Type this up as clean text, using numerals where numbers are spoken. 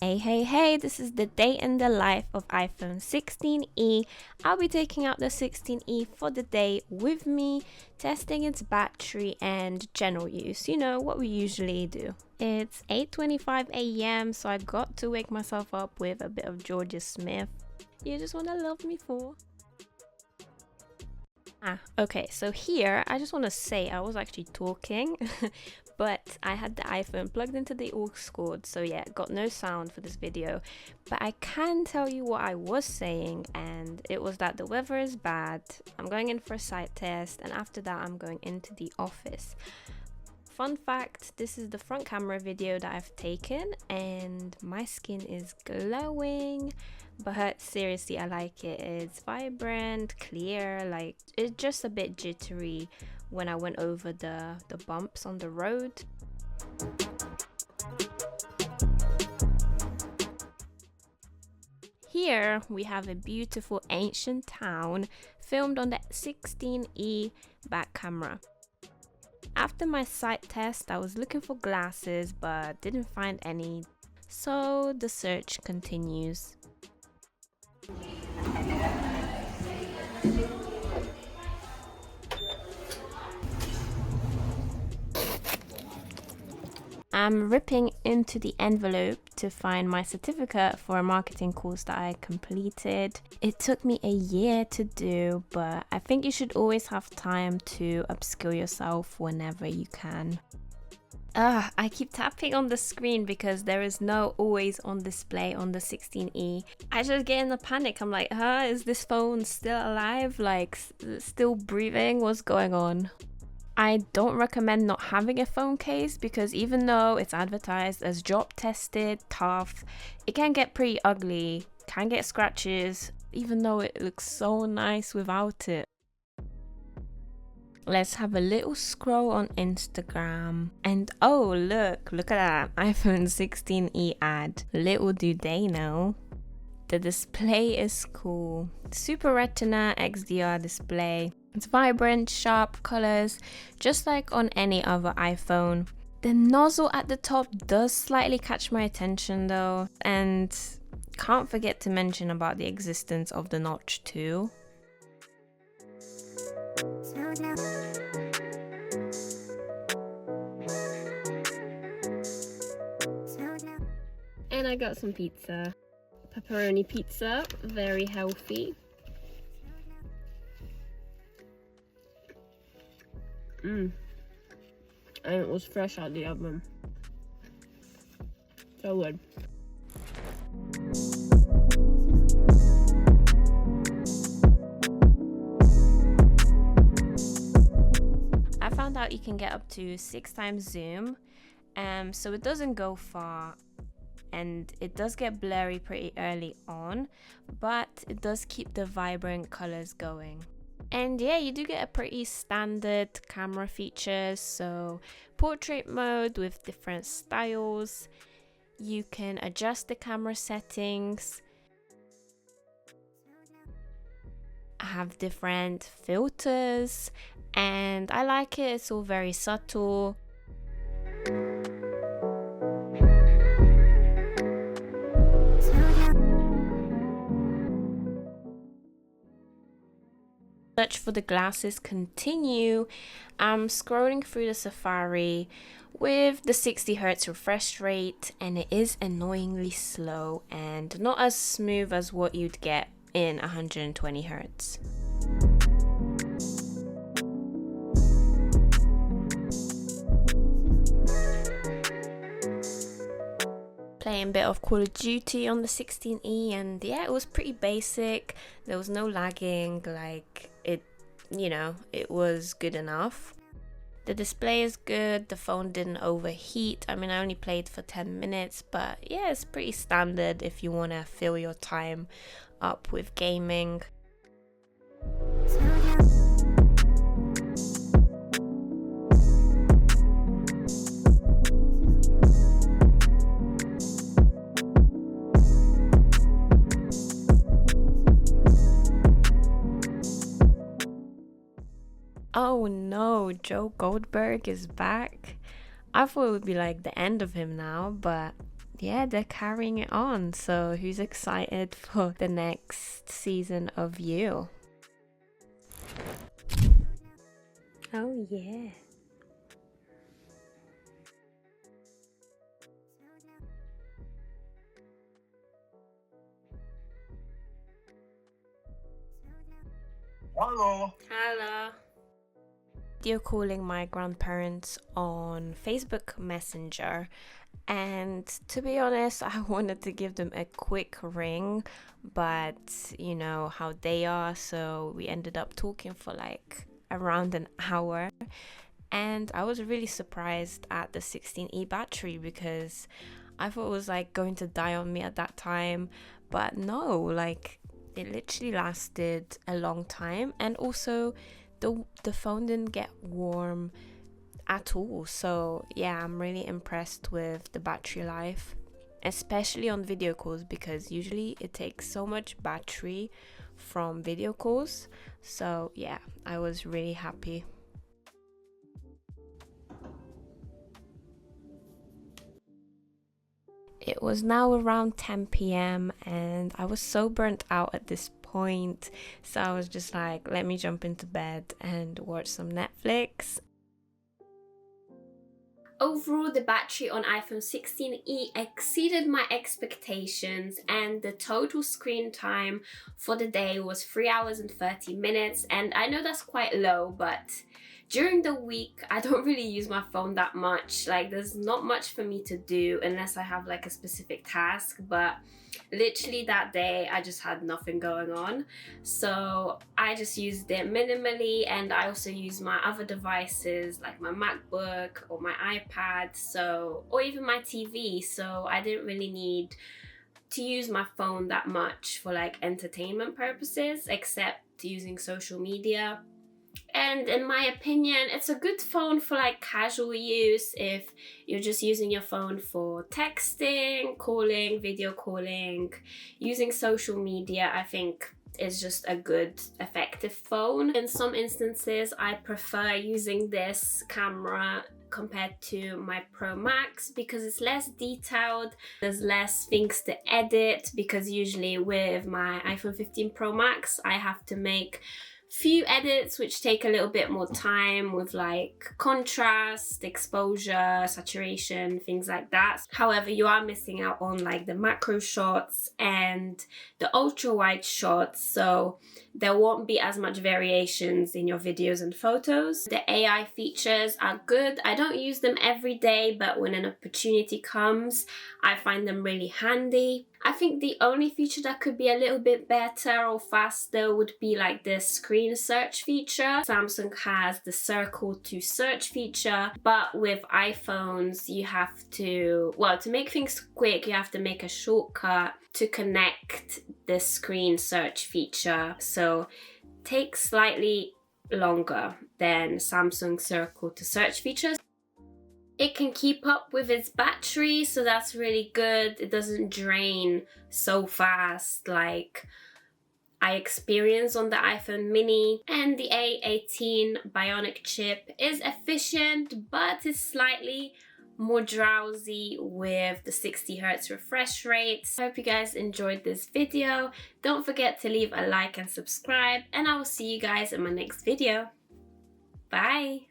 Hey, this is the day in the life of iPhone 16e. I'll be taking out the 16e for the day with me, testing its battery and general use, what we usually do. It's 8:25 a.m, so I got to wake myself up with a bit of Georgia Smith. You just wanna love me for. Okay, so here I just want to say I was actually talking but I had the iPhone plugged into the aux cord, so yeah, got no sound for this video. But I can tell you what I was saying, and it was that the weather is bad. I'm going in for a site test, and after that I'm going into the office. Fun fact, this is the front camera video that I've taken and my skin is glowing, but seriously I like it. It's vibrant, clear, like it's just a bit jittery when I went over the bumps on the road. Here we have a beautiful ancient town filmed on the 16e back camera. After my sight test, I was looking for glasses but didn't find any, so the search continues. I'm ripping into the envelope to find my certificate for a marketing course that I completed. It took me a year to do, but I think you should always have time to upskill yourself whenever you can. I keep tapping on the screen because there is no always on display on the 16e. I just get in a panic. I'm like, is this phone still alive? Like, still breathing? What's going on? I don't recommend not having a phone case because even though it's advertised as drop tested, tough, it can get pretty ugly, can get scratches, even though it looks so nice without it. Let's have a little scroll on Instagram, and oh look at that iPhone 16e ad. Little do they know. The display is cool. Super Retina XDR display. It's vibrant, sharp colors, just like on any other iPhone. The nozzle at the top does slightly catch my attention though, and can't forget to mention about the existence of the notch too. And I got some pizza. Pepperoni pizza, very healthy. And it was fresh out the oven. So good. I found out you can get up to 6 times zoom, so it doesn't go far, and it does get blurry pretty early on, but it does keep the vibrant colors going. And yeah, you do get a pretty standard camera features, so portrait mode with different styles. You can adjust the camera settings. I have different filters and I like it, it's all very subtle. Search for the glasses continue. I'm scrolling through the Safari with the 60 Hz refresh rate, and it is annoyingly slow and not as smooth as what you'd get in 120 Hz. Playing a bit of Call of Duty on the 16e, and yeah, it was pretty basic. There was no lagging, like it was good enough. The display is good, the phone didn't overheat. I mean, I only played for 10 minutes, but yeah, it's pretty standard if you want to fill your time up with gaming. Oh no, Joe Goldberg is back. I thought it would be like the end of him now, but yeah, they're carrying it on. So who's excited for the next season of You? Oh yeah. Hello. Hello. Video calling my grandparents on Facebook Messenger, and to be honest, I wanted to give them a quick ring, but you know how they are, so we ended up talking for like around an hour. And I was really surprised at the 16E battery because I thought it was like going to die on me at that time, but no, like it literally lasted a long time, and also the phone didn't get warm at all. So yeah, I'm really impressed with the battery life, especially on video calls, because usually it takes so much battery from video calls. So yeah, I was really happy. It was now around 10 p.m. and I was so burnt out at this point. So I was just like, let me jump into bed and watch some Netflix. Overall, the battery on iPhone 16e exceeded my expectations, and the total screen time for the day was 3 hours and 30 minutes. And I know that's quite low, but during the week, I don't really use my phone that much. Like, there's not much for me to do unless I have like a specific task, but literally that day I just had nothing going on, so I just used it minimally. And I also use my other devices like my MacBook or my iPad, so, or even my TV, so I didn't really need to use my phone that much for like entertainment purposes, except using social media. And in my opinion, it's a good phone for like casual use if you're just using your phone for texting, calling, video calling, using social media. I think is just a good, effective phone. In some instances, I prefer using this camera compared to my Pro Max because it's less detailed, there's less things to edit, because usually with my iPhone 15 Pro Max, I have to make few edits which take a little bit more time with like contrast, exposure, saturation, things like that. However, you are missing out on like the macro shots and the ultra wide shots, so there won't be as much variations in your videos and photos. The AI features are good. I don't use them every day, but when an opportunity comes, I find them really handy. I think the only feature that could be a little bit better or faster would be like the screen search feature. Samsung has the circle to search feature, but with iPhones you have to, well, to make things quick, you have to make a shortcut to connect the screen search feature. So it takes slightly longer than Samsung circle to search features. It can keep up with its battery, so that's really good. It doesn't drain so fast like I experienced on the iPhone mini. And the A18 Bionic chip is efficient, but is slightly more drowsy with the 60 Hz refresh rate. I hope you guys enjoyed this video. Don't forget to leave a like and subscribe, and I will see you guys in my next video. Bye!